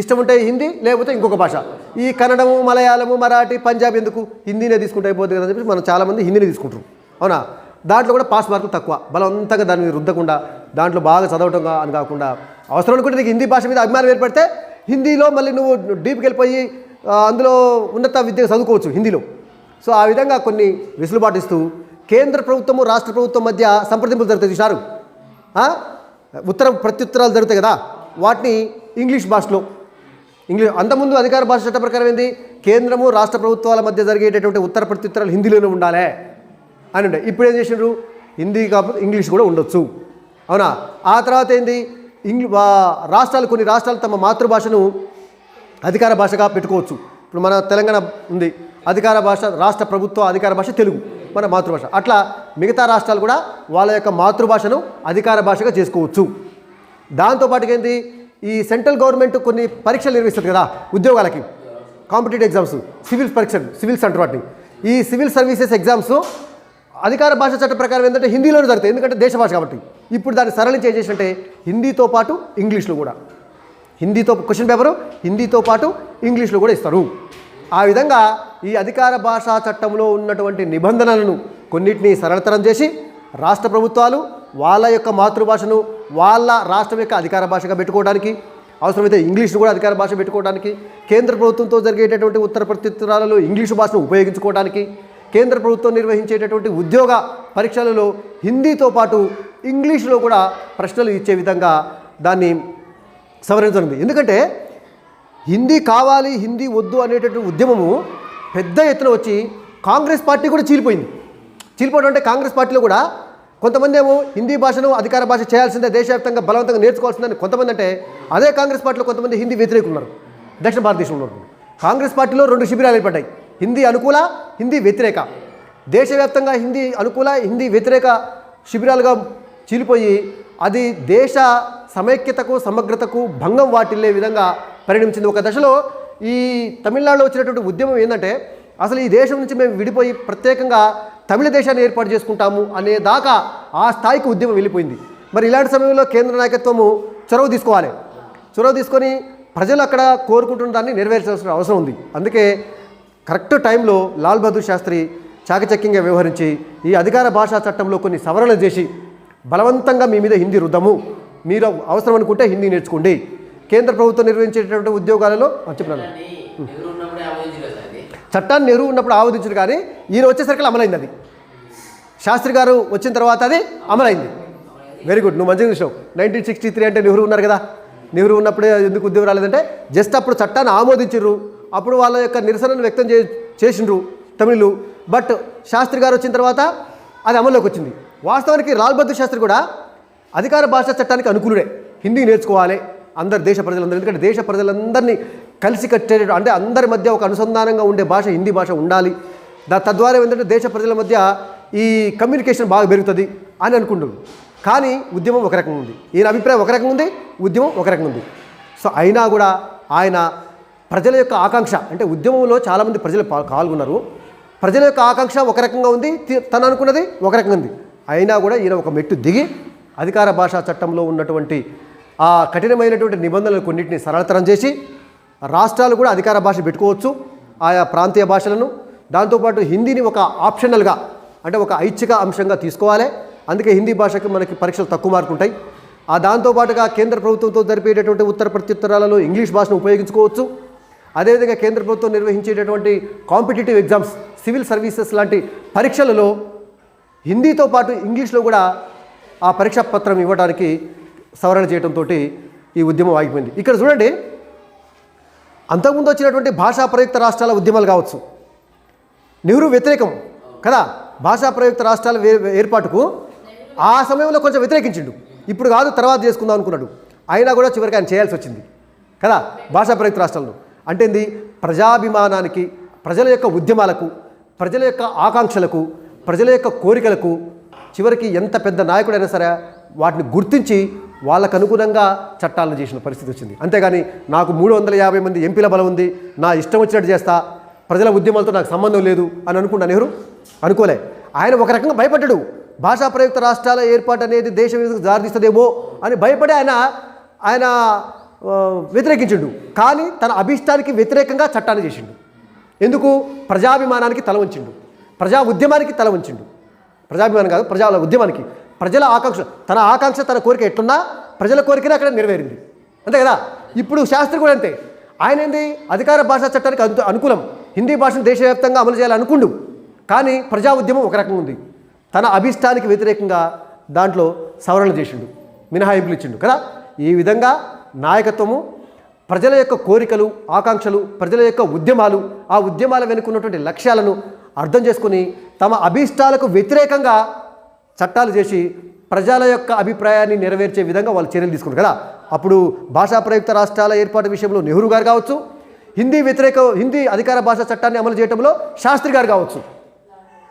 ఇష్టం ఉంటే హిందీ, లేకపోతే ఇంకొక భాష. ఈ కన్నడము, మలయాళము, మరాఠీ, పంజాబ్ ఎందుకు? హిందీనే తీసుకుంటే అయిపోతుంది కదా అని చెప్పి మనం చాలామంది హిందీనే తీసుకుంటారు. అవునా? దాంట్లో కూడా పాస్ మార్కులు తక్కువ. బలవంతంగా దాని మీద రుద్దకుండా దాంట్లో బాగా చదవటం అని కాకుండా అవసరం అనుకుంటే నీకు హిందీ భాష మీద అభిమానం ఏర్పడితే హిందీలో మళ్ళీ నువ్వు డీప్కి వెళ్ళిపోయి అందులో ఉన్నత విద్య చదువుకోవచ్చు హిందీలో. సో ఆ విధంగా కొన్ని వెసులుబాటు ఇస్తూ కేంద్ర ప్రభుత్వము రాష్ట్ర ప్రభుత్వం మధ్య సంప్రదింపులు జరుగుతాయి చూశారు. ప్రత్యుత్తరాలు జరుగుతాయి కదా, వాటిని ఇంగ్లీష్ భాషలో అంతకుముందు అధికార భాష చట్ట ప్రకారం ఏంది? కేంద్రము రాష్ట్ర ప్రభుత్వాల మధ్య జరిగేటటువంటి ఉత్తర ప్రత్యుత్తరాలు హిందీలోనే ఉండాలి అని ఉండే. ఇప్పుడు ఏం చేసినారు? హిందీ కాకపోతే ఇంగ్లీష్ కూడా ఉండొచ్చు. అవునా? ఆ తర్వాత ఏంది? కొన్ని రాష్ట్రాలు తమ మాతృభాషను అధికార భాషగా పెట్టుకోవచ్చు. ఇప్పుడు మన తెలంగాణ ఉంది, అధికార భాష రాష్ట్ర ప్రభుత్వ అధికార భాష తెలుగు, మన మాతృభాష. అట్లా మిగతా రాష్ట్రాలు కూడా వాళ్ళ యొక్క మాతృభాషను అధికార భాషగా చేసుకోవచ్చు. దాంతోపాటుగా ఏంటి? ఈ సెంట్రల్ గవర్నమెంట్ కొన్ని పరీక్షలు నిర్వహిస్తుంది కదా ఉద్యోగాలకి, కాంపిటేటివ్ ఎగ్జామ్స్, సివిల్ పరీక్షలు, సివిల్స్ అంటారు వాటిని. ఈ సివిల్ సర్వీసెస్ ఎగ్జామ్స్ అధికార భాష చట్ట ప్రకారం ఏంటంటే హిందీలోనే జరుగుతాయి, ఎందుకంటే దేశ భాష కాబట్టి. ఇప్పుడు దాన్ని సరళించి ఏం చేసినట్టే హిందీతో పాటు ఇంగ్లీష్లో కూడా, హిందీతో క్వశ్చన్ పేపరు హిందీతో పాటు ఇంగ్లీష్లో కూడా ఇస్తారు. ఆ విధంగా ఈ అధికార భాషా చట్టంలో ఉన్నటువంటి నిబంధనలను కొన్నిటిని సరళతరం చేసి రాష్ట్ర ప్రభుత్వాలు వాళ్ళ యొక్క మాతృభాషను వాళ్ళ రాష్ట్రం యొక్క అధికార భాషగా పెట్టుకోవడానికి, అవసరమైతే ఇంగ్లీష్ను కూడా అధికార భాష పెట్టుకోవడానికి, కేంద్ర ప్రభుత్వంతో జరిగేటటువంటి ఉత్తర ప్రత్యుత్తరాలలో ఇంగ్లీషు భాషను ఉపయోగించుకోవడానికి, కేంద్ర ప్రభుత్వం నిర్వహించేటటువంటి ఉద్యోగ పరీక్షలలో హిందీతో పాటు ఇంగ్లీష్లో కూడా ప్రశ్నలు ఇచ్చే విధంగా దాన్ని సవరించనుంది. ఎందుకంటే హిందీ కావాలి, హిందీ వద్దు అనేటటువంటి ఉద్యమము పెద్ద ఎత్తున వచ్చి కాంగ్రెస్ పార్టీ కూడా చీలిపోయింది. చీలిపోవడం అంటే కాంగ్రెస్ పార్టీలో కూడా కొంతమంది ఏమో హిందీ భాషను అధికార భాష చేయాల్సిందే, దేశవ్యాప్తంగా బలవంతంగా నేర్చుకోవాల్సిందని కొంతమంది అంటే, అదే కాంగ్రెస్ పార్టీలో కొంతమంది హిందీ వ్యతిరేకులు ఉన్నారు. దక్షిణ భారతదేశంలో ఉన్నారు. కాంగ్రెస్ పార్టీలో 2 శిబిరాలు ఏర్పడ్డాయి, హిందీ అనుకూల, హిందీ వ్యతిరేక. దేశవ్యాప్తంగా హిందీ అనుకూల, హిందీ వ్యతిరేక శిబిరాలుగా చీలిపోయి అది దేశ సమైక్యతకు సమగ్రతకు భంగం వాటిల్లే విధంగా పరిణమించింది. ఒక దశలో ఈ తమిళనాడులో వచ్చినటువంటి ఉద్యమం ఏంటంటే, అసలు ఈ దేశం నుంచి మేము విడిపోయి ప్రత్యేకంగా తమిళ దేశాన్ని ఏర్పాటు చేసుకుంటాము అనే దాకా ఆ స్థాయికి ఉద్యమం వెళ్ళిపోయింది. మరి ఇలాంటి సమయంలో కేంద్ర నాయకత్వము చొరవ తీసుకోవాలి. చొరవ తీసుకొని ప్రజలు అక్కడ కోరుకుంటున్న దాన్ని నెరవేర్చాల్సిన అవసరం ఉంది. అందుకే కరెక్ట్ టైంలో లాల్ బహదూర్ శాస్త్రి చాకచక్యంగా వ్యవహరించి ఈ అధికార భాషా చట్టంలో కొన్ని సవరణలు చేసి బలవంతంగా మీ మీద హిందీ రుద్దము, మీరు అవసరం అనుకుంటే హిందీ నేర్చుకోండి, కేంద్ర ప్రభుత్వం నిర్వహించేటటువంటి ఉద్యోగాలలో చెప్పినాను చట్టాన్ని నెహ్రూ ఉన్నప్పుడు ఆమోదించారు, కానీ ఈయన వచ్చేసరికి అమలైంది. అది శాస్త్రి గారు వచ్చిన తర్వాత అది అమలైంది. వెరీ గుడ్, నువ్వు మంచిగా చూసావు. 1963 అంటే నెహ్రూ ఉన్నారు కదా, నెహ్రూ ఉన్నప్పుడే ఎందుకు ఉద్యోగం రాలేదంటే జస్ట్ అప్పుడు చట్టాన్ని ఆమోదించారు, అప్పుడు వాళ్ళ యొక్క నిరసనను వ్యక్తం చేసిండ్రు తమిళులు. బట్ శాస్త్రి గారు వచ్చిన తర్వాత అది అమల్లోకి వచ్చింది. వాస్తవానికి లాల్ బహదూర్ శాస్త్రి కూడా అధికార భాషా చట్టానికి అనుకూలుడే, హిందీ నేర్చుకోవాలి అందరు దేశ ప్రజలందరూ, ఎందుకంటే దేశ ప్రజలందరినీ కలిసి కట్టే అంటే అందరి మధ్య ఒక అనుసంధానంగా ఉండే భాష హిందీ భాష ఉండాలి. తద్వారా ఏంటంటే దేశ ప్రజల మధ్య ఈ కమ్యూనికేషన్ బాగా పెరుగుతుంది అని అనుకుంటున్నారు. కానీ ఉద్యమం ఒక రకంగా ఉంది, ఈయన అభిప్రాయం ఒక రకంగా ఉంది, ఉద్యమం ఒక రకంగా ఉంది. సో అయినా కూడా ఆయన ప్రజల యొక్క ఆకాంక్ష, అంటే ఉద్యమంలో చాలామంది ప్రజలు పాల్గొన్నారు, ప్రజల యొక్క ఆకాంక్ష ఒక రకంగా ఉంది, తను అనుకున్నది ఒక రకంగా ఉంది. అయినా కూడా ఈయన ఒక మెట్టు దిగి అధికార భాషా చట్టంలో ఉన్నటువంటి ఆ కఠినమైనటువంటి నిబంధనలు కొన్నింటిని సరళతరం చేసి రాష్ట్రాలు కూడా అధికార భాష పెట్టుకోవచ్చు ఆయా ప్రాంతీయ భాషలను. దాంతోపాటు హిందీని ఒక ఆప్షనల్గా, అంటే ఒక ఐచ్ఛిక అంశంగా తీసుకోవాలి. అందుకే హిందీ భాషకి మనకి పరీక్షలు తక్కువ మార్కులు ఉంటాయి. దాంతోపాటుగా కేంద్ర ప్రభుత్వంతో జరిపేటటువంటి ఉత్తర ప్రత్యుత్తరాలలో ఇంగ్లీష్ భాషను ఉపయోగించుకోవచ్చు. అదేవిధంగా కేంద్ర ప్రభుత్వం నిర్వహించేటటువంటి కాంపిటేటివ్ ఎగ్జామ్స్, సివిల్ సర్వీసెస్ లాంటి పరీక్షలలో హిందీతో పాటు ఇంగ్లీష్లో కూడా ఆ పరీక్షా పత్రం ఇవ్వడానికి సవరణ చేయడంతో ఈ ఉద్యమం ఆగిపోయింది. ఇక్కడ చూడండి, అంతకుముందు వచ్చినటువంటి భాషా ప్రయుక్త రాష్ట్రాల ఉద్యమాలు కావచ్చు, నెహ్రూ వ్యతిరేకం కదా, భాషా ప్రయుక్త రాష్ట్రాల ఏర్పాటుకు ఆ సమయంలో కొంచెం వ్యతిరేకించిండు. ఇప్పుడు కాదు తర్వాత చేసుకుందాం అనుకున్నాడు, అయినా కూడా చివరికి ఆయన చేయాల్సి వచ్చింది కదా భాషా ప్రయుక్త రాష్ట్రాలను. అంటే ఏంది, ప్రజాభిమానానికి, ప్రజల యొక్క ఉద్యమాలకు, ప్రజల యొక్క ఆకాంక్షలకు, ప్రజల యొక్క కోరికలకు చివరికి ఎంత పెద్ద నాయకుడైనా సరే వాటిని గుర్తించి వాళ్ళకు అనుగుణంగా చట్టాలను చేసిన పరిస్థితి వచ్చింది. అంతేగాని నాకు 350 మంది ఎంపీల బలం ఉంది, నా ఇష్టం వచ్చినట్టు చేస్తా, ప్రజల ఉద్యమాలతో నాకు సంబంధం లేదు అని అనుకున్నా నెహ్రూ? అనుకోలే. ఆయన ఒక రకంగా భయపడ్డాడు, భాషా ప్రయుక్త రాష్ట్రాల ఏర్పాటు అనేది దేశ విభజనకు దారితీస్తుందేమో అని భయపడి ఆయన వ్యతిరేకించిండు. కానీ తన అభిష్టానికి వ్యతిరేకంగా చట్టాన్ని చేసిండు. ఎందుకు? ప్రజాభిమానానికి తల వంచిండు, ప్రజా ఉద్యమానికి తల వంచిండు. ప్రజాభిమానం కాదు, ప్రజల ఉద్యమానికి, ప్రజల ఆకాంక్ష, తన ఆకాంక్ష తన కోరిక ఎట్లున్నా ప్రజల కోరికనే అక్కడ నెరవేరింది, అంతే కదా. ఇప్పుడు శాస్త్రి కూడా అంతే, ఆయన ఏంది అధికార భాషా చట్టానికి అనుకూలం, హిందీ భాషను దేశవ్యాప్తంగా అమలు చేయాలనుకుండు, కానీ ప్రజా ఉద్యమం ఒక రకంగా ఉంది, తన అభిష్టానికి వ్యతిరేకంగా దాంట్లో సవరణలు చేసిండు, మినహాయింపులు ఇచ్చిండు కదా. ఈ విధంగా నాయకత్వము ప్రజల యొక్క కోరికలు, ఆకాంక్షలు, ప్రజల యొక్క ఉద్యమాలు, ఆ ఉద్యమాల వెనుకున్నటువంటి లక్ష్యాలను అర్థం చేసుకుని తమ అభీష్టాలకు వ్యతిరేకంగా చట్టాలు చేసి ప్రజల యొక్క అభిప్రాయాన్ని నెరవేర్చే విధంగా వాళ్ళు చర్యలు తీసుకున్నారు కదా. అప్పుడు భాషా ప్రయుక్త రాష్ట్రాల ఏర్పాటు విషయంలో నెహ్రూ గారు కావచ్చు, హిందీ అధికార భాషా చట్టాన్ని అమలు చేయడంలో శాస్త్రి గారు కావచ్చు,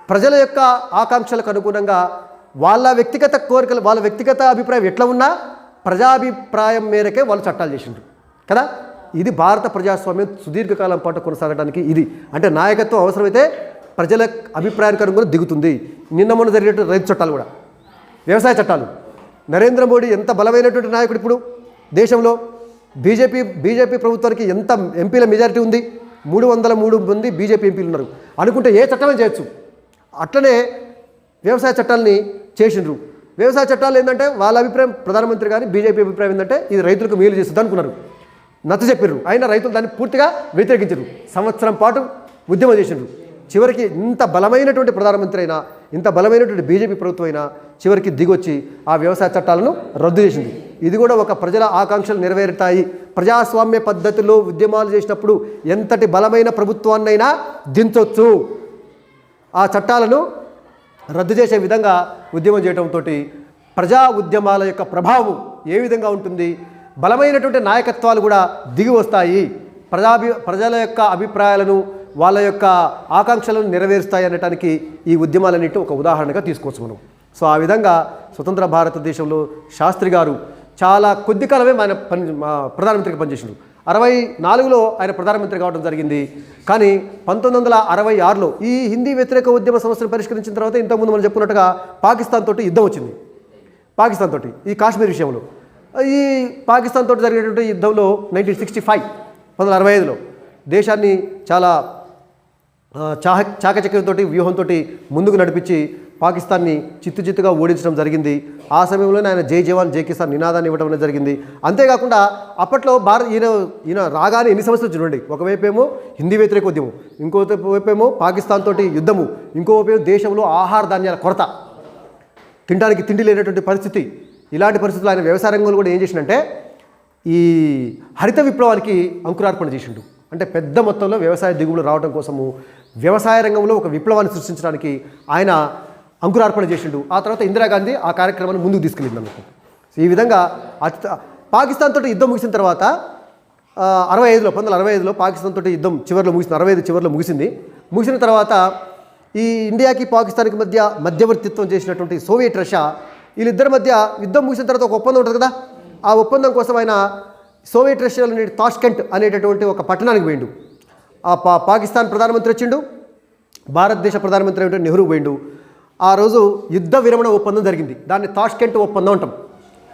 ప్రజల యొక్క ఆకాంక్షలకు అనుగుణంగా వాళ్ళ వ్యక్తిగత కోరికలు, వాళ్ళ వ్యక్తిగత అభిప్రాయం ఎట్లా ఉన్నా ప్రజాభిప్రాయం మేరకే వాళ్ళు చట్టాలు చేసిండ్రు కదా. ఇది భారత ప్రజాస్వామ్యం సుదీర్ఘకాలం పాటు కొనసాగడానికి ఇది. అంటే నాయకత్వం అవసరమైతే ప్రజల అభిప్రాయానుకరంగా దిగుతుంది. నిన్న మొన్న జరిగినటువంటి రైతు చట్టాలు కూడా, వ్యవసాయ చట్టాలు, నరేంద్ర మోడీ ఎంత బలమైనటువంటి నాయకుడు ఇప్పుడు దేశంలో. బీజేపీ ప్రభుత్వానికి ఎంత ఎంపీల మెజారిటీ ఉంది, 303 మంది బీజేపీ ఎంపీలు ఉన్నారు. అనుకుంటే ఏ చట్టమే చేయొచ్చు. అట్లనే వ్యవసాయ చట్టాలని చేసిండ్రు. వ్యవసాయ చట్టాలు ఏంటంటే వాళ్ళ అభిప్రాయం, ప్రధానమంత్రి కానీ బీజేపీ అభిప్రాయం ఏంటంటే ఇది రైతులకు మేలు చేస్తుంది అనుకున్నారు, నచ్చ చెప్పిర్రు. అయినా రైతులు దాన్ని పూర్తిగా వ్యతిరేకించారు. సంవత్సరం పాటు ఉద్యమం చేసిండ్రు. చివరికి ఇంత బలమైనటువంటి ప్రధానమంత్రి అయినా, ఇంత బలమైనటువంటి బీజేపీ ప్రభుత్వం అయినా చివరికి దిగొచ్చి ఆ వ్యవసాయ చట్టాలను రద్దు చేసింది. ఇది కూడా ఒక ప్రజల ఆకాంక్షలు నెరవేరుతాయి. ప్రజాస్వామ్య పద్ధతిలో ఉద్యమాలు చేసినప్పుడు ఎంతటి బలమైన ప్రభుత్వాన్నైనా దించొచ్చు. ఆ చట్టాలను రద్దు చేసే విధంగా ఉద్యమం చేయడంతో ప్రజా ఉద్యమాల యొక్క ప్రభావం ఏ విధంగా ఉంటుంది, బలమైనటువంటి నాయకత్వాలు కూడా దిగి వస్తాయి. ప్రజల యొక్క అభిప్రాయాలను, వాళ్ళ యొక్క ఆకాంక్షలను నెరవేరుస్తాయి అనటానికి ఈ ఉద్యమాలన్నింటి ఒక ఉదాహరణగా తీసుకోవచ్చు మనం. సో ఆ విధంగా స్వతంత్ర భారతదేశంలో శాస్త్రి గారు చాలా కొద్ది కాలమే ఆయన ప్రధానమంత్రిగా పనిచేసారు. 64లో ఆయన ప్రధానమంత్రి కావడం జరిగింది. కానీ 1966లో ఈ హిందీ వ్యతిరేక ఉద్యమ సమస్యను పరిష్కరించిన తర్వాత ఇంతకుముందు మనం చెప్పుకున్నట్టుగా పాకిస్తాన్ తోటి యుద్ధం వచ్చింది. పాకిస్తాన్ తోటి ఈ కాశ్మీర్ విషయంలో, ఈ పాకిస్తాన్ తోటి జరిగినటువంటి యుద్ధంలో 1965లో దేశాన్ని చాలా చాకచక్యంతో, వ్యూహంతో ముందుకు నడిపించి పాకిస్తాన్ని చిత్తుగా ఓడించడం జరిగింది. ఆ సమయంలోనే ఆయన జై జవాన్ జై కిసాన్ నినాదాన్ని ఇవ్వడం అనేది జరిగింది. అంతేకాకుండా అప్పట్లో ఈయన రాగానే ఎన్ని సమస్యలు చూడండి. ఒకవైపేమో హిందీ వ్యతిరేక ఉద్యమం, ఇంకో వైపేమో పాకిస్తాన్ తోటి యుద్ధము, ఇంకో వైపు దేశంలో ఆహార ధాన్యాల కొరత, తినడానికి తిండి లేనటువంటి పరిస్థితి. ఇలాంటి పరిస్థితులు ఆయన వ్యవసాయ రంగంలో కూడా ఏం చేసిండంటే ఈ హరిత విప్లవానికి అంకురార్పణ చేసిండు. అంటే పెద్ద మొత్తంలో వ్యవసాయ దిగుబడులు రావడం కోసము వ్యవసాయ రంగంలో ఒక విప్లవాన్ని సృష్టించడానికి ఆయన అంకురార్పణ చేసిండు. ఆ తర్వాత ఇందిరాగాంధీ ఆ కార్యక్రమాన్ని ముందుకు తీసుకెళ్ళింది అన్నట్టు. ఈ విధంగా పాకిస్తాన్ తోటి యుద్ధం ముగిసిన తర్వాత 1965లో పాకిస్తాన్ తోటి యుద్ధం చివరిలో ముగిసింది. 65 చివరిలో ముగిసింది. ముగిసిన తర్వాత ఈ ఇండియాకి పాకిస్తాన్కి మధ్య మధ్యవర్తిత్వం చేసినటువంటి సోవియట్ రష్యా, వీళ్ళిద్దరి మధ్య యుద్ధం ముగిసిన తర్వాత ఒక ఒప్పందం ఉంటుంది కదా. ఆ ఒప్పందం కోసం ఆయన సోవియట్ రష్యాలోని తాష్కెంట్ అనేటటువంటి ఒక పట్టణానికి పోయిండు. ఆ పాకిస్తాన్ ప్రధానమంత్రి వచ్చిండు, భారతదేశ ప్రధానమంత్రి అంటే నెహ్రూ పోయిండు. ఆ రోజు యుద్ధ విరమణ ఒప్పందం జరిగింది. దాన్ని తాష్కెంట్ ఒప్పందం అంటాం.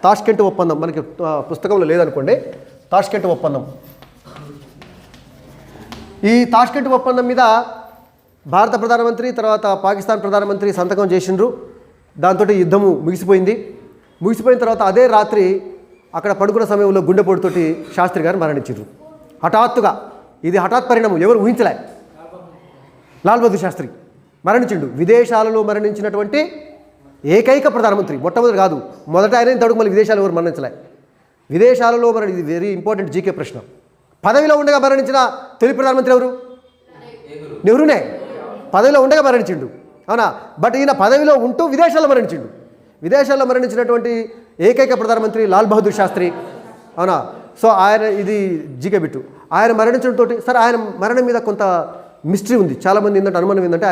తాష్కెంట్ ఒప్పందం మనకి పుస్తకంలో లేదనుకోండి. తాష్కెంట్ ఒప్పందం, ఈ తాష్కెంట్ ఒప్పందం మీద భారత ప్రధానమంత్రి తర్వాత పాకిస్తాన్ ప్రధానమంత్రి సంతకం చేసిండ్రు. దాంతో యుద్ధము ముగిసిపోయింది. ముగిసిపోయిన తర్వాత అదే రాత్రి అక్కడ పడుకున్న సమయంలో గుండెపోటుతోటి శాస్త్రి గారు మరణించారు హఠాత్తుగా. ఇది హఠాత్ పరిణామం, ఎవరు ఊహించలే. లాల్ బహదూర్ శాస్త్రి మరణించిండు. విదేశాలలో మరణించినటువంటి ఏకైక ప్రధానమంత్రి, మొట్టమొదటి కాదు, మొదట ఆయన ఇంతవరకు మళ్ళీ విదేశాలు ఎవరు మరణించలే. విదేశాలలో ఇది వెరీ ఇంపార్టెంట్ జీకే ప్రశ్న. పదవిలో ఉండగా మరణించిన తొలి ప్రధానమంత్రి ఎవరు? నెహ్రూనే. పదవిలో ఉండగా మరణించిండు, అవునా. బట్ ఈయన పదవిలో ఉంటూ విదేశాల్లో మరణించిండు. విదేశాల్లో మరణించినటువంటి ఏకైక ప్రధానమంత్రి లాల్ బహదూర్ శాస్త్రి, అవునా. సో ఆయన ఇది జీకే బిట్టు. ఆయన మరణించడంతో సరే ఆయన మరణం మీద కొంత మిస్టరీ ఉంది. చాలామంది ఏంటంటే అనుమానం ఏంటంటే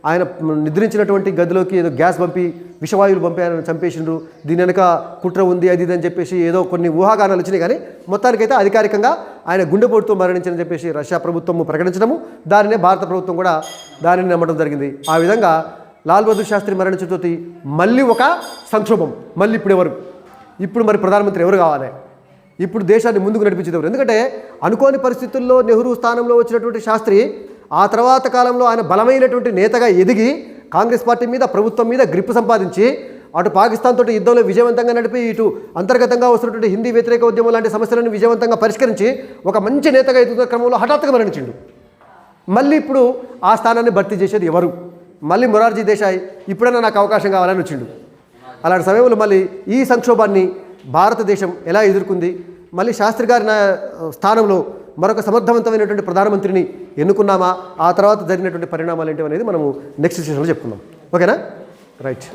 ఆయన నిద్రించినటువంటి గదిలోకి ఏదో గ్యాస్ పంపి విషవాయువులు పంపి ఆయన చంపేసిండ్రు, దీని వెనక కుట్ర ఉంది అది ఇది అని చెప్పేసి ఏదో కొన్ని ఊహాగానాలు వచ్చినాయి. కానీ మొత్తానికైతే అధికారికంగా ఆయన గుండెపోటుతో మరణించని చెప్పేసి రష్యా ప్రభుత్వము ప్రకటించడము, దానినే భారత ప్రభుత్వం కూడా దానిని నమ్మడం జరిగింది. ఆ విధంగా లాల్ బహదూర్ శాస్త్రి మరణించడంతో మళ్ళీ ఒక సంక్షోభం. మళ్ళీ ఇప్పుడు మరి ప్రధానమంత్రి ఎవరు కావాలి? ఇప్పుడు దేశాన్ని ముందుకు నడిపించేది ఎవరు? ఎందుకంటే అనుకోని పరిస్థితుల్లో నెహ్రూ స్థానంలో వచ్చినటువంటి శాస్త్రి ఆ తర్వాత కాలంలో ఆయన బలమైనటువంటి నేతగా ఎదిగి కాంగ్రెస్ పార్టీ మీద, ప్రభుత్వం మీద గ్రిప్ సంపాదించి అటు పాకిస్తాన్ తోటి యుద్ధంలో విజయవంతంగా నడిపి ఇటు అంతర్గతంగా వస్తున్నటువంటి హిందీ వ్యతిరేక ఉద్యమం లాంటి సమస్యలను విజయవంతంగా పరిష్కరించి ఒక మంచి నేతగా ఎదుగుతున్న క్రమంలో హఠాత్తుగా మరణించిండు. మళ్ళీ ఇప్పుడు ఆ స్థానాన్ని భర్తీ చేసేది ఎవరు? మళ్ళీ మొరార్జీ దేశాయ్ ఇప్పుడైనా నాకు అవకాశం కావాలని వచ్చిండు. అలాంటి సమయంలో మళ్ళీ ఈ సంక్షోభాన్ని భారతదేశం ఎలా ఎదుర్కొంది, మళ్ళీ శాస్త్రి గారి స్థానంలో మరొక సమర్థవంతమైనటువంటి ప్రధానమంత్రిని ఎన్నుకున్నామా, ఆ తర్వాత జరిగినటువంటి పరిణామాలు ఏంటి అనేది మనము నెక్స్ట్ సెషన్లో చెప్పుకుందాం. ఓకేనా? రైట్.